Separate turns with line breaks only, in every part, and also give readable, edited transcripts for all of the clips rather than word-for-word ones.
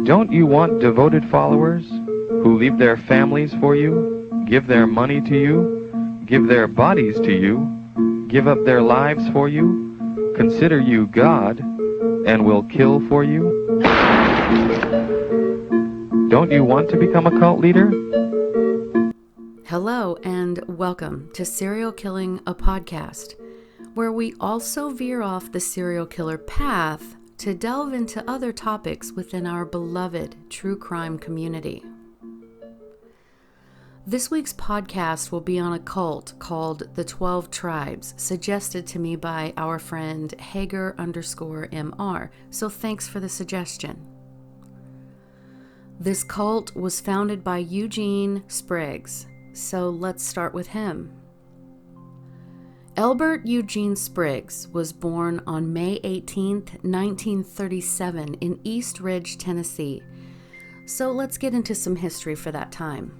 Don't you want devoted followers who leave their families for you, give their money to you, give their bodies to you, give up their lives for you, consider you God, and will kill for you? Don't you want to become a cult leader?
Hello and welcome to Serial Killing, a podcast, where we also veer off the serial killer path to delve into other topics within our beloved true crime community. This week's podcast will be on a cult called the 12 Tribes, suggested to me by our friend Hager_MR, so thanks for the suggestion. This cult was founded by Eugene Spriggs, so let's start with him. Elbert Eugene Spriggs was born on May 18, 1937 in East Ridge, Tennessee. So let's get into some history for that time.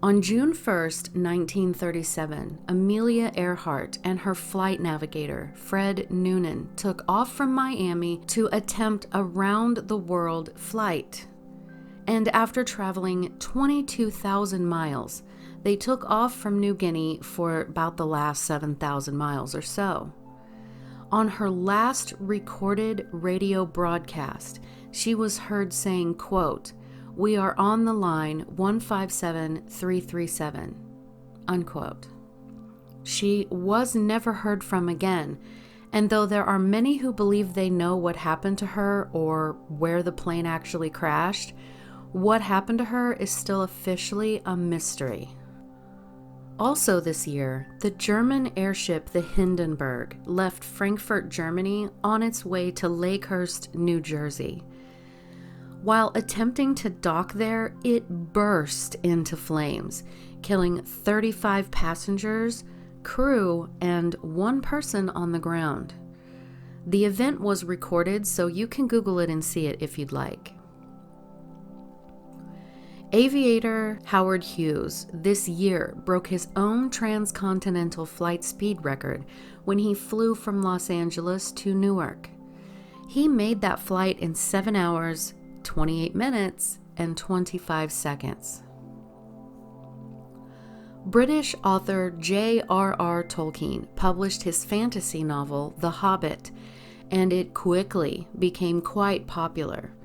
On June 1, 1937, Amelia Earhart and her flight navigator, Fred Noonan, took off from Miami to attempt a round-the-world flight. And after traveling 22,000 miles, they took off from New Guinea for about the last 7,000 miles or so. On her last recorded radio broadcast, she was heard saying, quote, "We are on the line 157337, unquote. She was never heard from again, and though there are many who believe they know what happened to her or where the plane actually crashed, what happened to her is still officially a mystery. Also this year, the German airship the Hindenburg left Frankfurt, Germany on its way to Lakehurst, New Jersey. While attempting to dock there, it burst into flames, killing 35 passengers, crew, and one person on the ground. The event was recorded, so you can Google it and see it if you'd like. Aviator Howard Hughes this year broke his own transcontinental flight speed record when he flew from Los Angeles to Newark. He made that flight in 7 hours, 28 minutes, and 25 seconds. British author J.R.R. Tolkien published his fantasy novel, The Hobbit, and it quickly became quite popular.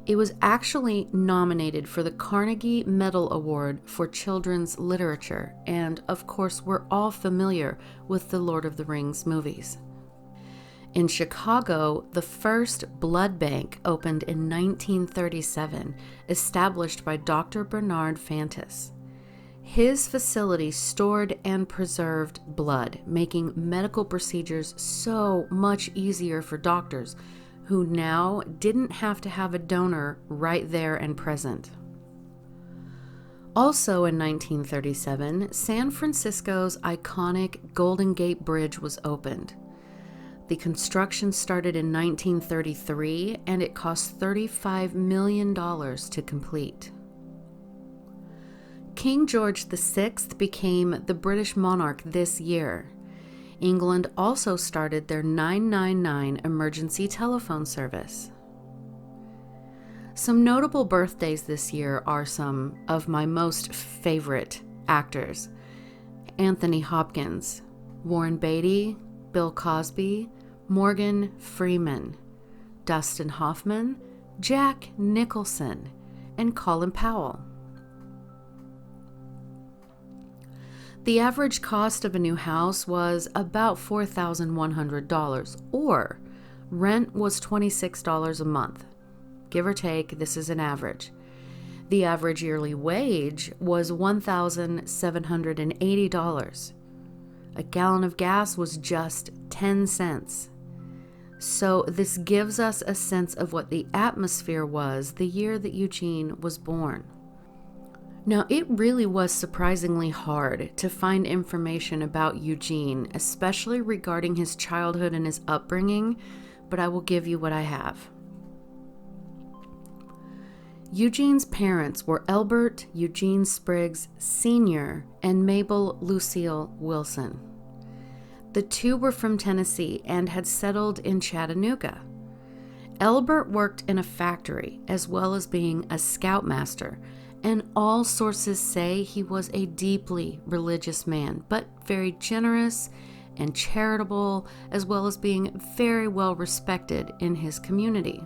It was actually nominated for the Carnegie Medal Award for Children's Literature, and of course we're all familiar with the Lord of the Rings movies. In Chicago, the first blood bank opened in 1937, established by Dr. Bernard Fantis. His facility stored and preserved blood, making medical procedures so much easier for doctors who now didn't have to have a donor right there and present. Also in 1937, San Francisco's iconic Golden Gate Bridge was opened. The construction started in 1933, and it cost $35 million to complete. King George VI became the British monarch this year. England also started their 999 emergency telephone service. Some notable birthdays this year are some of my most favorite actors: Anthony Hopkins, Warren Beatty, Bill Cosby, Morgan Freeman, Dustin Hoffman, Jack Nicholson, and Colin Powell. The average cost of a new house was about $4,100, or rent was $26 a month. Give or take, this is an average. The average yearly wage was $1,780. A gallon of gas was just 10 cents. So this gives us a sense of what the atmosphere was the year that Eugene was born. Now, it really was surprisingly hard to find information about Eugene, especially regarding his childhood and his upbringing, but I will give you what I have. Eugene's parents were Elbert Eugene Spriggs Sr. and Mabel Lucille Wilson. The two were from Tennessee and had settled in Chattanooga. Elbert worked in a factory as well as being a scoutmaster, and all sources say he was a deeply religious man, but very generous and charitable, as well as being very well respected in his community.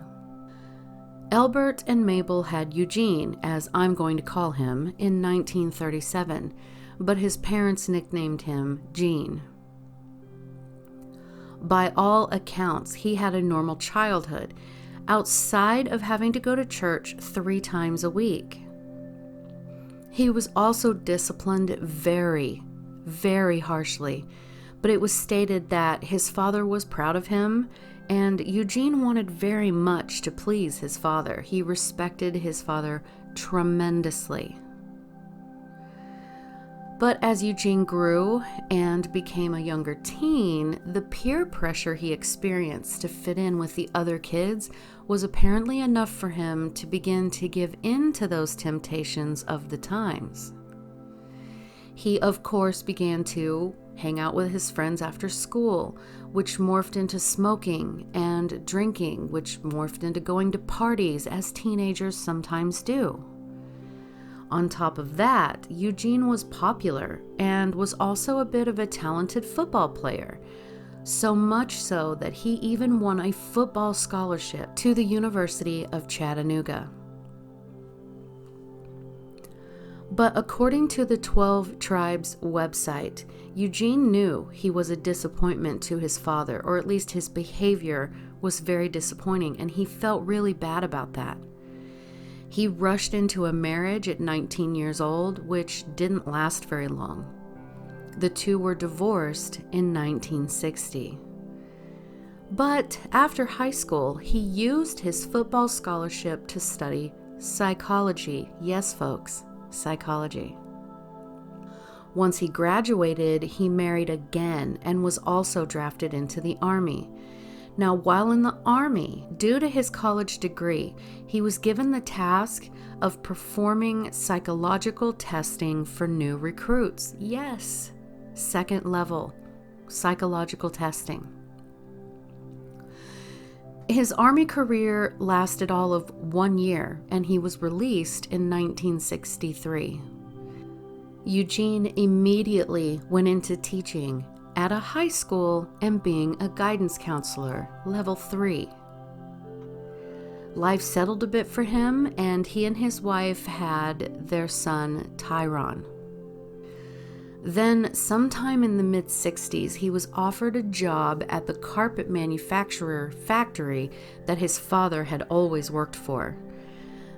Elbert and Mabel had Eugene, as I'm going to call him, in 1937, but his parents nicknamed him Gene. By all accounts, he had a normal childhood, outside of having to go to church 3 times a week. He was also disciplined very, very harshly, but it was stated that his father was proud of him, and Eugene wanted very much to please his father. He respected his father tremendously. But as Eugene grew and became a younger teen, the peer pressure he experienced to fit in with the other kids was apparently enough for him to begin to give in to those temptations of the times. He, of course, began to hang out with his friends after school, which morphed into smoking and drinking, which morphed into going to parties, as teenagers sometimes do. On top of that, Eugene was popular and was also a bit of a talented football player, so much so that he even won a football scholarship to the University of Chattanooga. But according to the 12 Tribes website, Eugene knew he was a disappointment to his father, or at least his behavior was very disappointing, and he felt really bad about that. He rushed into a marriage at 19 years old, which didn't last very long. The two were divorced in 1960. But after high school, he used his football scholarship to study psychology. Yes, folks, psychology. Once he graduated, he married again and was also drafted into the Army. Now, while in the Army, due to his college degree, he was given the task of performing psychological testing for new recruits. Yes, second level psychological testing. His Army career lasted all of 1 year, and he was released in 1963. Eugene immediately went into teaching at a high school and being a guidance counselor, level 3. Life settled a bit for him, and he and his wife had their son, Tyron. Then, sometime in the mid-60s, he was offered a job at the carpet manufacturer factory that his father had always worked for.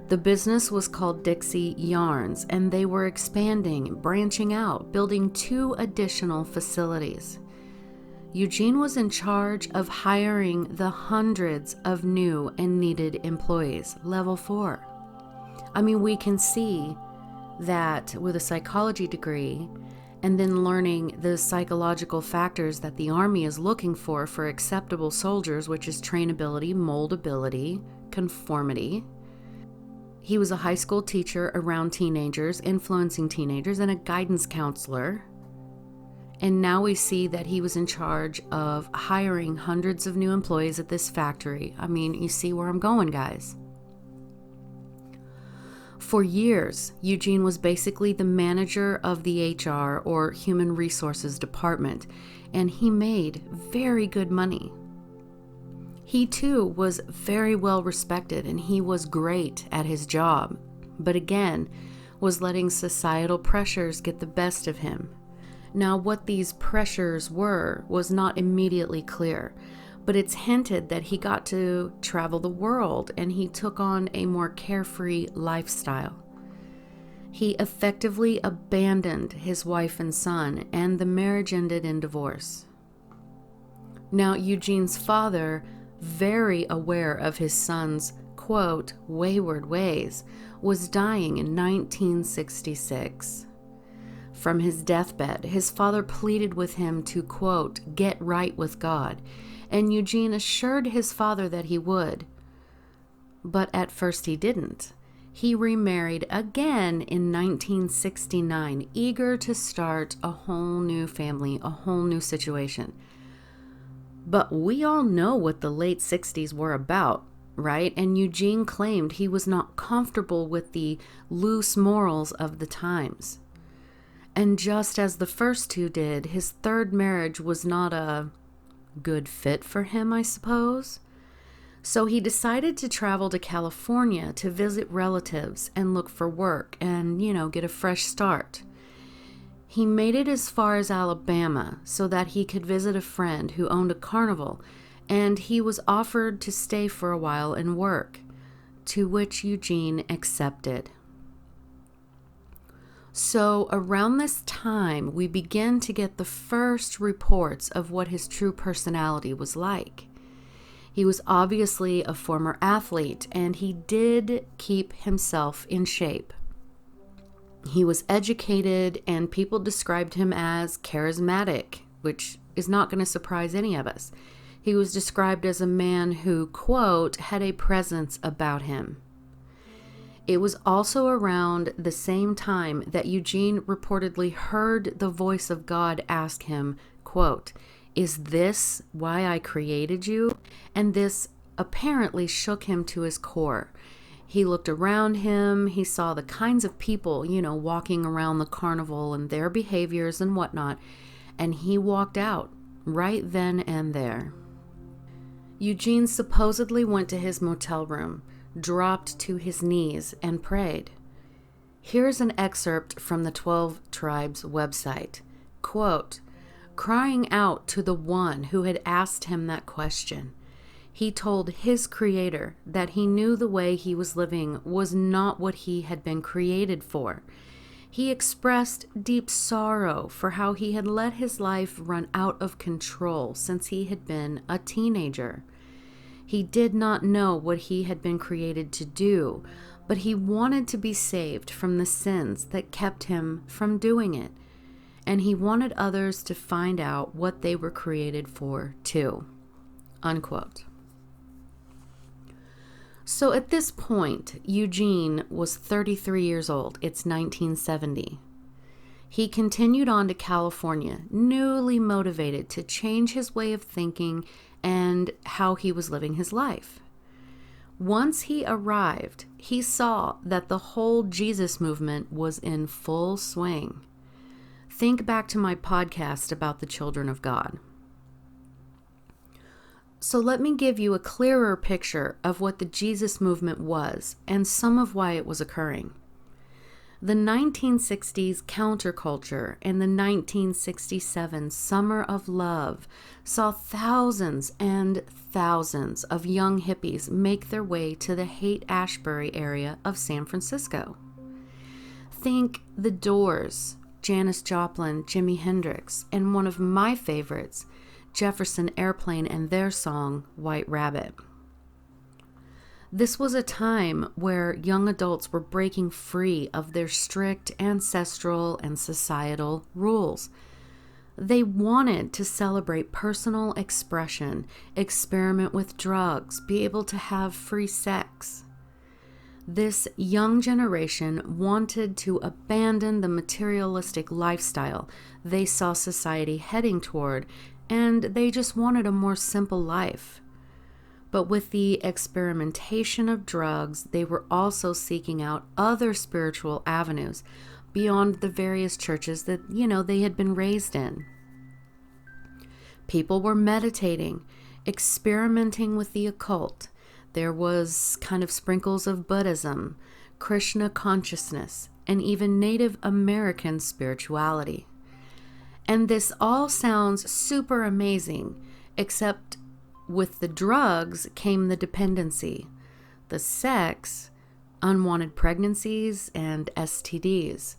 The business was called Dixie Yarns, and they were expanding, branching out, building 2 additional facilities. Eugene was in charge of hiring the hundreds of new and needed employees, level 4. I mean, we can see that with a psychology degree and then learning the psychological factors that the Army is looking for acceptable soldiers, which is trainability, moldability, conformity. He was a high school teacher around teenagers, influencing teenagers, and a guidance counselor. And now we see that he was in charge of hiring hundreds of new employees at this factory. I mean, you see where I'm going, guys. For years, Eugene was basically the manager of the HR, or Human Resources Department, and he made very good money. He too was very well respected, and he was great at his job, but again, was letting societal pressures get the best of him. Now, what these pressures were was not immediately clear, but it's hinted that he got to travel the world and he took on a more carefree lifestyle. He effectively abandoned his wife and son, and the marriage ended in divorce. Now, Eugene's father, very aware of his son's, quote, wayward ways, was dying in 1966. From his deathbed, his father pleaded with him to, quote, get right with God, and Eugene assured his father that he would. But at first he didn't. He remarried again in 1969, eager to start a whole new family, a whole new situation. But we all know what the late 60s were about. right? And Eugene claimed he was not comfortable with the loose morals of the times. And just as the first two did, his third marriage was not a good fit for him, I suppose. So he decided to travel to California to visit relatives and look for work and, get a fresh start. He made it as far as Alabama so that he could visit a friend who owned a carnival, and he was offered to stay for a while and work, to which Eugene accepted. So around this time, we begin to get the first reports of what his true personality was like. He was obviously a former athlete, and he did keep himself in shape. He was educated, and people described him as charismatic, which is not going to surprise any of us. He was described as a man who, quote, had a presence about him. It was also around the same time that Eugene reportedly heard the voice of God ask him, quote, "Is this why I created you?" And this apparently shook him to his core. He looked around him, he saw the kinds of people, walking around the carnival and their behaviors and whatnot, and he walked out right then and there. Eugene supposedly went to his motel room, dropped to his knees, and prayed. Here's an excerpt from the 12 Tribes website. Quote, "Crying out to the one who had asked him that question, he told his creator that he knew the way he was living was not what he had been created for. He expressed deep sorrow for how he had let his life run out of control since he had been a teenager. He did not know what he had been created to do, but he wanted to be saved from the sins that kept him from doing it, and he wanted others to find out what they were created for too." Unquote. So at this point, Eugene was 33 years old. It's 1970. He continued on to California, newly motivated to change his way of thinking and how he was living his life. Once he arrived, he saw that the whole Jesus movement was in full swing. Think back to my podcast about the children of God. So let me give you a clearer picture of what the Jesus movement was and some of why it was occurring. The 1960s counterculture and the 1967 Summer of Love saw thousands and thousands of young hippies make their way to the Haight-Ashbury area of San Francisco. Think The Doors, Janis Joplin, Jimi Hendrix, and one of my favorites, Jefferson Airplane and their song, White Rabbit. This was a time where young adults were breaking free of their strict ancestral and societal rules. They wanted to celebrate personal expression, experiment with drugs, be able to have free sex. This young generation wanted to abandon the materialistic lifestyle they saw society heading toward, and they just wanted a more simple life. But with the experimentation of drugs, they were also seeking out other spiritual avenues beyond the various churches that, they had been raised in. People were meditating, experimenting with the occult. There was kind of sprinkles of Buddhism, Krishna consciousness, and even Native American spirituality. And this all sounds super amazing, except with the drugs came the dependency, the sex, unwanted pregnancies, and STDs.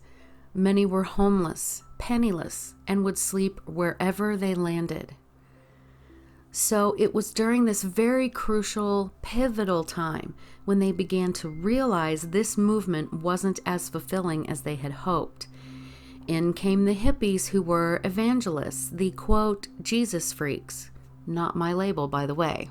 Many were homeless, penniless, and would sleep wherever they landed. So it was during this very crucial, pivotal time when they began to realize this movement wasn't as fulfilling as they had hoped. In came the hippies who were evangelists, the quote, Jesus freaks. Not my label, by the way.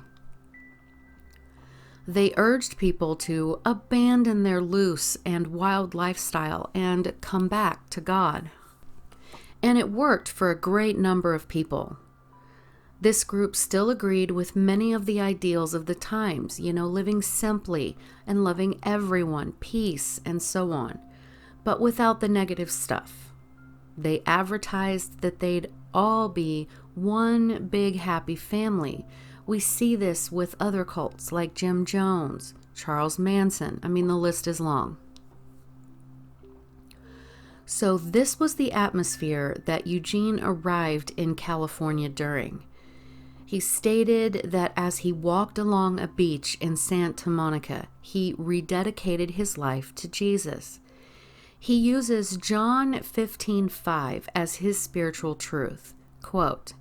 They urged people to abandon their loose and wild lifestyle and come back to God. And it worked for a great number of people. This group still agreed with many of the ideals of the times, living simply and loving everyone, peace, and so on, but without the negative stuff. They advertised that they'd all be one big happy family. We see this with other cults like Jim Jones, Charles Manson. The list is long. So this was the atmosphere that Eugene arrived in California during. He stated that as he walked along a beach in Santa Monica, he rededicated his life to Jesus. He uses John 15:5 as his spiritual truth. Quote,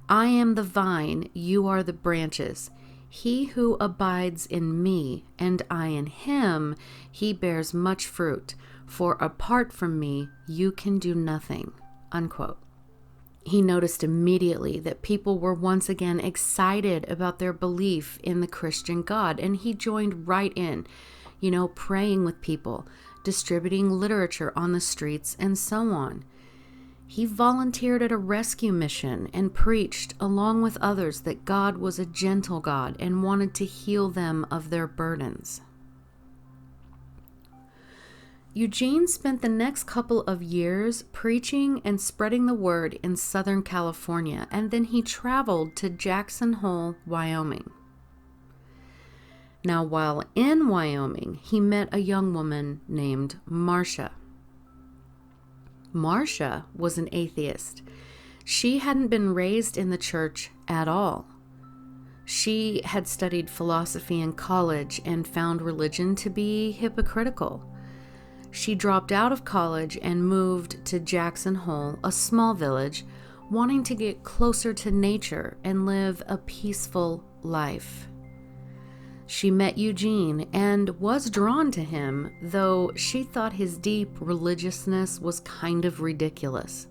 "I am the vine, you are the branches. He who abides in me, and I in him, he bears much fruit. For apart from me, you can do nothing." Unquote. He noticed immediately that people were once again excited about their belief in the Christian God, and he joined right in, praying with people, distributing literature on the streets, and so on. He volunteered at a rescue mission and preached, along with others, that God was a gentle God and wanted to heal them of their burdens. Eugene spent the next couple of years preaching and spreading the word in Southern California, and then he traveled to Jackson Hole, Wyoming. Now, while in Wyoming, he met a young woman named Marcia. Marcia was an atheist. She hadn't been raised in the church at all. She had studied philosophy in college and found religion to be hypocritical. She dropped out of college and moved to Jackson Hole, a small village, wanting to get closer to nature and live a peaceful life. She met Eugene and was drawn to him, though she thought his deep religiousness was kind of ridiculous.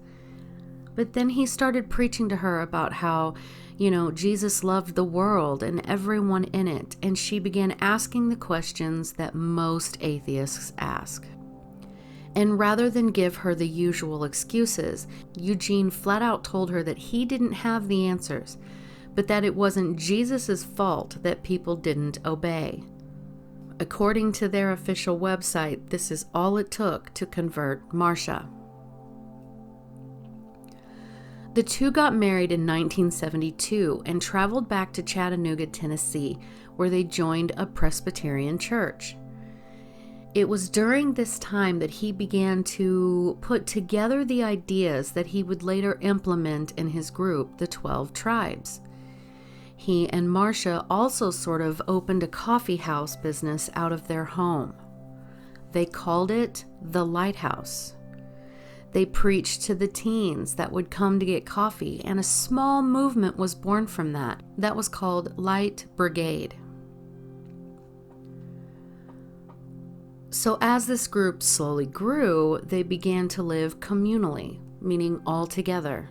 But then he started preaching to her about how, Jesus loved the world and everyone in it, and she began asking the questions that most atheists ask. And rather than give her the usual excuses, Eugene flat out told her that he didn't have the answers, but that it wasn't Jesus' fault that people didn't obey. According to their official website, this is all it took to convert Marcia. The two got married in 1972 and traveled back to Chattanooga, Tennessee, where they joined a Presbyterian church. It was during this time that he began to put together the ideas that he would later implement in his group, the 12 Tribes. He and Marcia also sort of opened a coffee house business out of their home. They called it the Lighthouse. They preached to the teens that would come to get coffee, and a small movement was born from that. That was called Light Brigade. So as this group slowly grew, they began to live communally, meaning all together.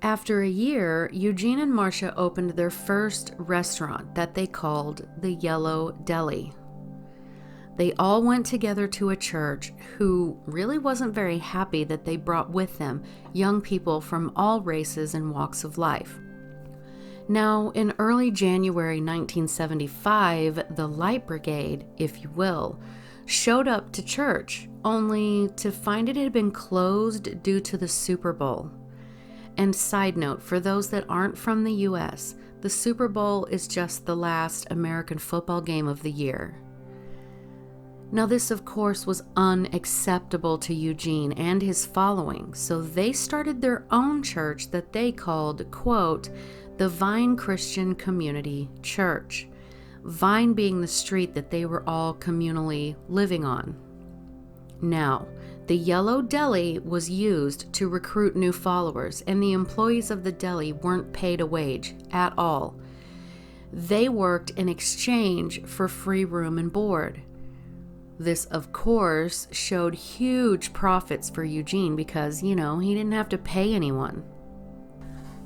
After a year, Eugene and Marcia opened their first restaurant that they called the Yellow Deli. They all went together to a church who really wasn't very happy that they brought with them young people from all races and walks of life. Now, in early January 1975, the Light Brigade, if you will, showed up to church, only to find it had been closed due to the Super Bowl. And side note, for those that aren't from the U.S., the Super Bowl is just the last American football game of the year. Now, this, of course, was unacceptable to Eugene and his following, so they started their own church that they called, quote, the Vine Christian Community Church. Vine being the street that they were all communally living on. Now, the Yellow Deli was used to recruit new followers, and the employees of the deli weren't paid a wage at all. They worked in exchange for free room and board. This, of course, showed huge profits for Eugene because, he didn't have to pay anyone.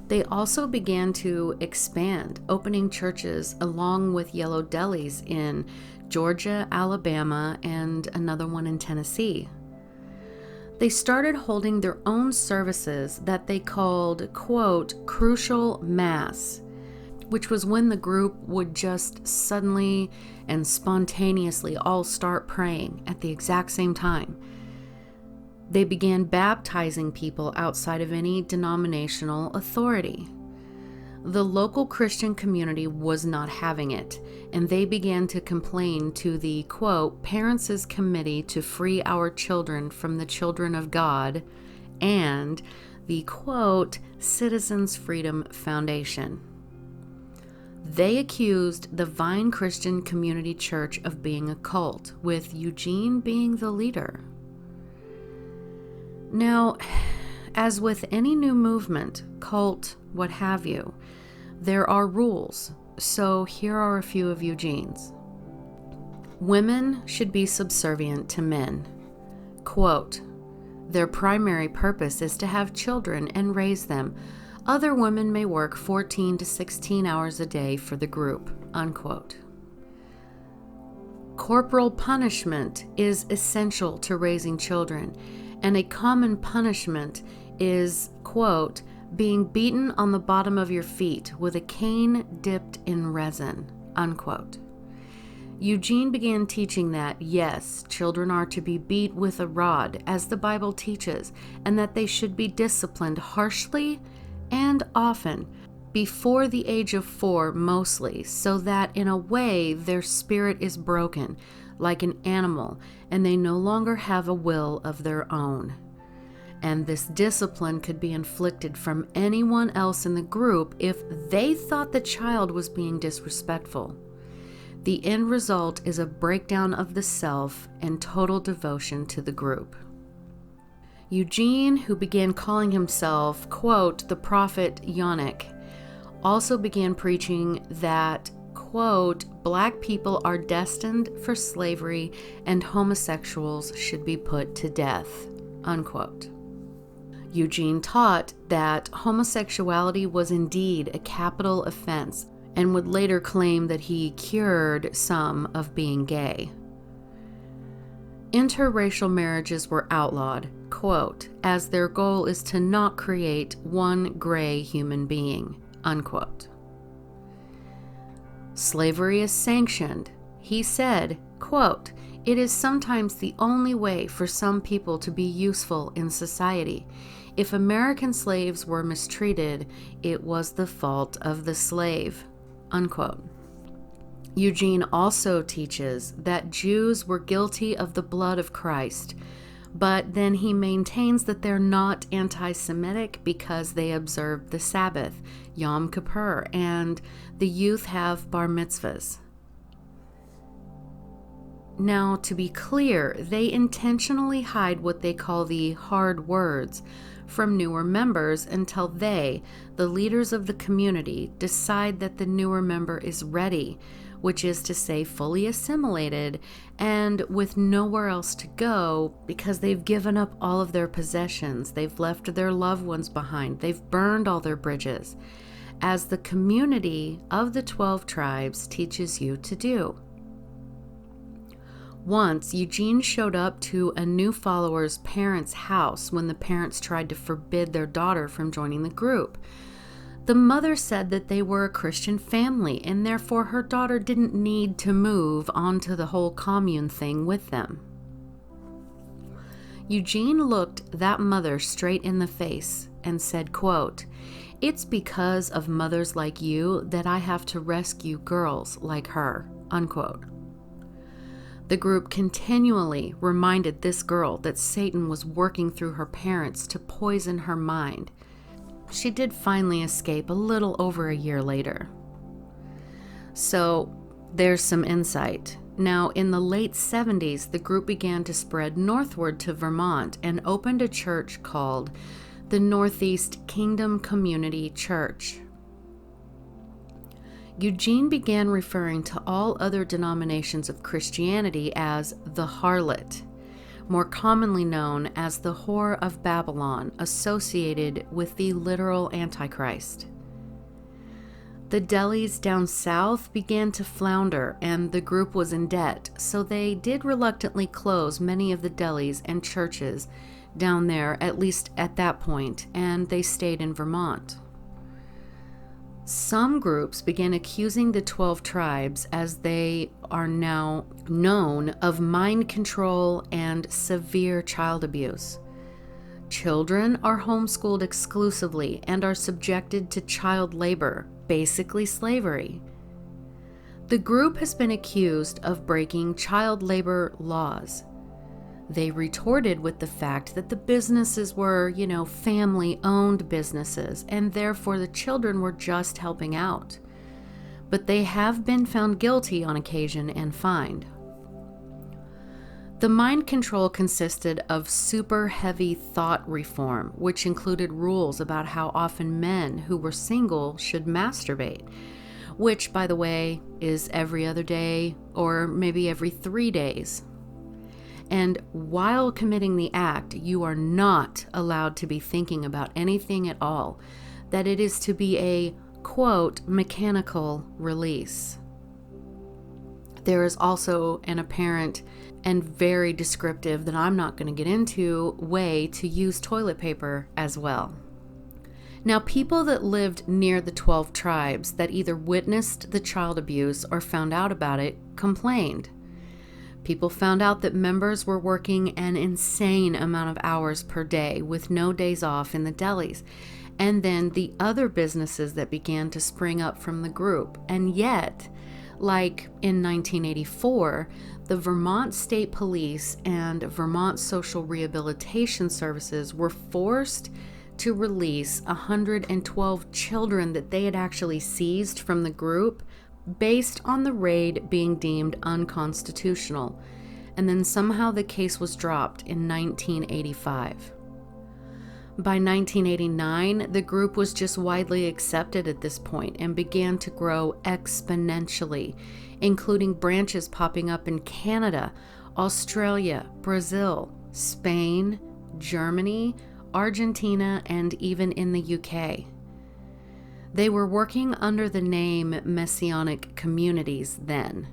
They also began to expand, opening churches along with Yellow Delis in Georgia, Alabama, and another one in Tennessee. They started holding their own services that they called, quote, crucial mass, which was when the group would just suddenly and spontaneously all start praying at the exact same time. They began baptizing people outside of any denominational authority. The local Christian community was not having it, and they began to complain to the, quote, Parents' Committee to Free Our Children from the Children of God, and the, quote, Citizens Freedom Foundation. They accused the Vine Christian Community Church of being a cult, with Eugene being the leader. Now, as with any new movement, cult, what have you, there are rules, so here are a few of Eugene's. Women should be subservient to men. Quote, their primary purpose is to have children and raise them. Other women may work 14 to 16 hours a day for the group, unquote. Corporal punishment is essential to raising children, and a common punishment is, quote, being beaten on the bottom of your feet with a cane dipped in resin, unquote. Eugene began teaching that, yes, children are to be beat with a rod, as the Bible teaches, and that they should be disciplined harshly and often, before the age of 4 mostly, so that in a way their spirit is broken, like an animal, and they no longer have a will of their own. And this discipline could be inflicted from anyone else in the group if they thought the child was being disrespectful. The end result is a breakdown of the self and total devotion to the group. Eugene, who began calling himself, quote, the prophet Yannick, also began preaching that, quote, black people are destined for slavery and homosexuals should be put to death, unquote. Eugene taught that homosexuality was indeed a capital offense and would later claim that he cured some of being gay. Interracial marriages were outlawed, quote, as their goal is to not create one gray human being, unquote. Slavery is sanctioned. He said, quote, it is sometimes the only way for some people to be useful in society. If American slaves were mistreated, it was the fault of the slave, unquote. Eugene also teaches that Jews were guilty of the blood of Christ, but then he maintains that they're not anti-Semitic because they observe the Sabbath, Yom Kippur, and the youth have bar mitzvahs. Now, to be clear, they intentionally hide what they call the hard words from newer members until they, the leaders of the community, decide that the newer member is ready, which is to say fully assimilated and with nowhere else to go because they've given up all of their possessions, they've left their loved ones behind, they've burned all their bridges, as the community of the 12 tribes teaches you to do. Once, Eugene showed up to a new follower's parents' house when the parents tried to forbid their daughter from joining the group. The mother said that they were a Christian family and therefore her daughter didn't need to move onto the whole commune thing with them. Eugene looked that mother straight in the face and said, quote, it's because of mothers like you that I have to rescue girls like her, unquote. The group continually reminded this girl that Satan was working through her parents to poison her mind. She did finally escape a little over a year later. So there's some insight. Now, in the late 70s, the group began to spread northward to Vermont and opened a church called the Northeast Kingdom Community Church. Eugene began referring to all other denominations of Christianity as the harlot, more commonly known as the whore of Babylon, associated with the literal Antichrist. The delis down south began to flounder and the group was in debt, so they did reluctantly close many of the delis and churches down there, at least at that point, and they stayed in Vermont. Some groups began accusing the 12 tribes, as they are now known, of mind control and severe child abuse. Children are homeschooled exclusively and are subjected to child labor, basically slavery. The group has been accused of breaking child labor laws. They retorted with the fact that the businesses were, family-owned businesses, and therefore the children were just helping out. But they have been found guilty on occasion and fined. The mind control consisted of super heavy thought reform, which included rules about how often men who were single should masturbate, which, by the way, is every other day or maybe every 3 days. And while committing the act, you are not allowed to be thinking about anything at all, that it is to be a, quote, mechanical release. There is also an apparent and very descriptive, that I'm not going to get into, way to use toilet paper as well. Now, people that lived near the 12 tribes that either witnessed the child abuse or found out about it complained. People found out that members were working an insane amount of hours per day with no days off in the delis, and then the other businesses that began to spring up from the group. And yet, like in 1984, the Vermont State Police and Vermont Social Rehabilitation Services were forced to release 112 children that they had actually seized from the group, based on the raid being deemed unconstitutional, and then somehow the case was dropped in 1985. By 1989, the group was just widely accepted at this point and began to grow exponentially, including branches popping up in Canada, Australia, Brazil, Spain, Germany, Argentina, and even in the UK. They were working under the name Messianic Communities then.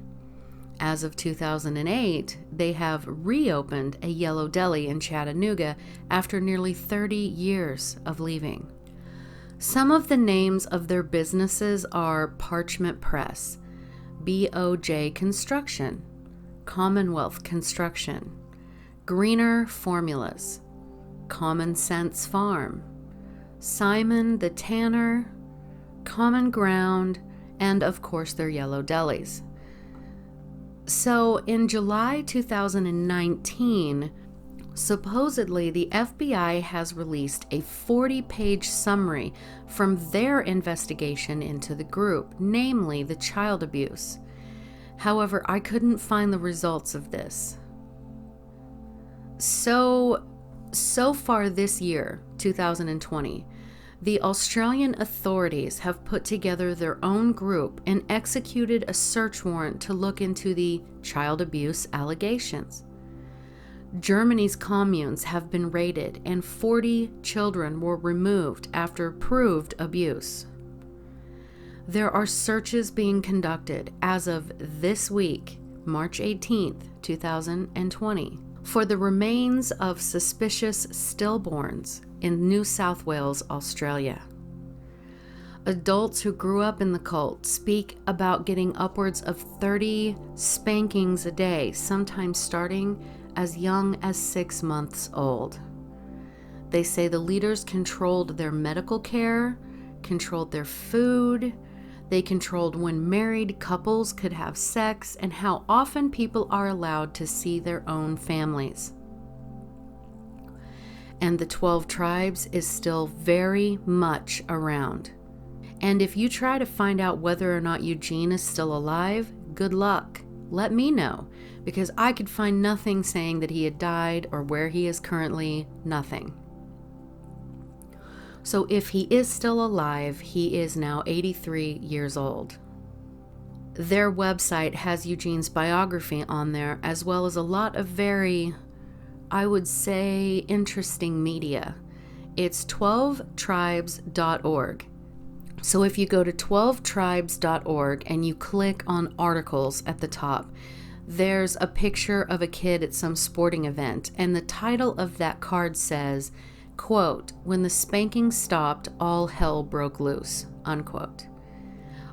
As of 2008, they have reopened a yellow deli in Chattanooga after nearly 30 years of leaving. Some of the names of their businesses are Parchment Press, BOJ Construction, Commonwealth Construction, Greener Formulas, Common Sense Farm, Simon the Tanner, Common Ground, and of course their yellow delis. So in July 2019, supposedly the FBI has released a 40-page summary from their investigation into the group, namely the child abuse. However, I couldn't find the results of this. So far this year, 2020, the Australian authorities have put together their own group and executed a search warrant to look into the child abuse allegations. Germany's communes have been raided and 40 children were removed after proved abuse. There are searches being conducted as of this week, March 18th, 2020, for the remains of suspicious stillborns in New South Wales, Australia. Adults who grew up in the cult speak about getting upwards of 30 spankings a day, sometimes starting as young as 6 months old. They say the leaders controlled their medical care, controlled their food, they controlled when married couples could have sex, and how often people are allowed to see their own families. And the 12 tribes is still very much around. And if you try to find out whether or not Eugene is still alive, good luck. Let me know, because I could find nothing saying that he had died or where he is currently, nothing. So if he is still alive, he is now 83 years old. Their website has Eugene's biography on there, as well as a lot of very, I would say, interesting media. It's 12tribes.org. So if you go to 12tribes.org and you click on articles at the top, there's a picture of a kid at some sporting event, and the title of that card says, quote, "When the spanking stopped, all hell broke loose," unquote.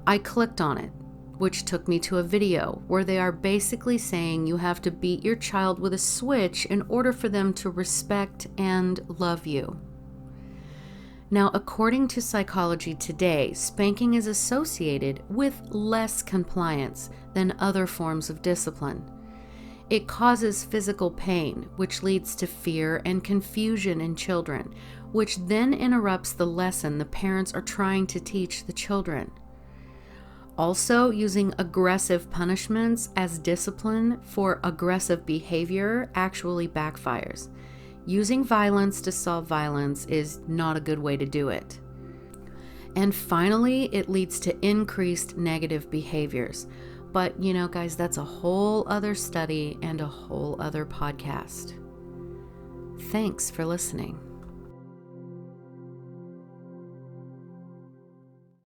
I clicked on it, which took me to a video where they are basically saying you have to beat your child with a switch in order for them to respect and love you. Now, according to Psychology Today, spanking is associated with less compliance than other forms of discipline. It causes physical pain, which leads to fear and confusion in children, which then interrupts the lesson the parents are trying to teach the children. Also, using aggressive punishments as discipline for aggressive behavior actually backfires. Using violence to solve violence is not a good way to do it. And finally, it leads to increased negative behaviors. But, guys, that's a whole other study and a whole other podcast. Thanks for listening.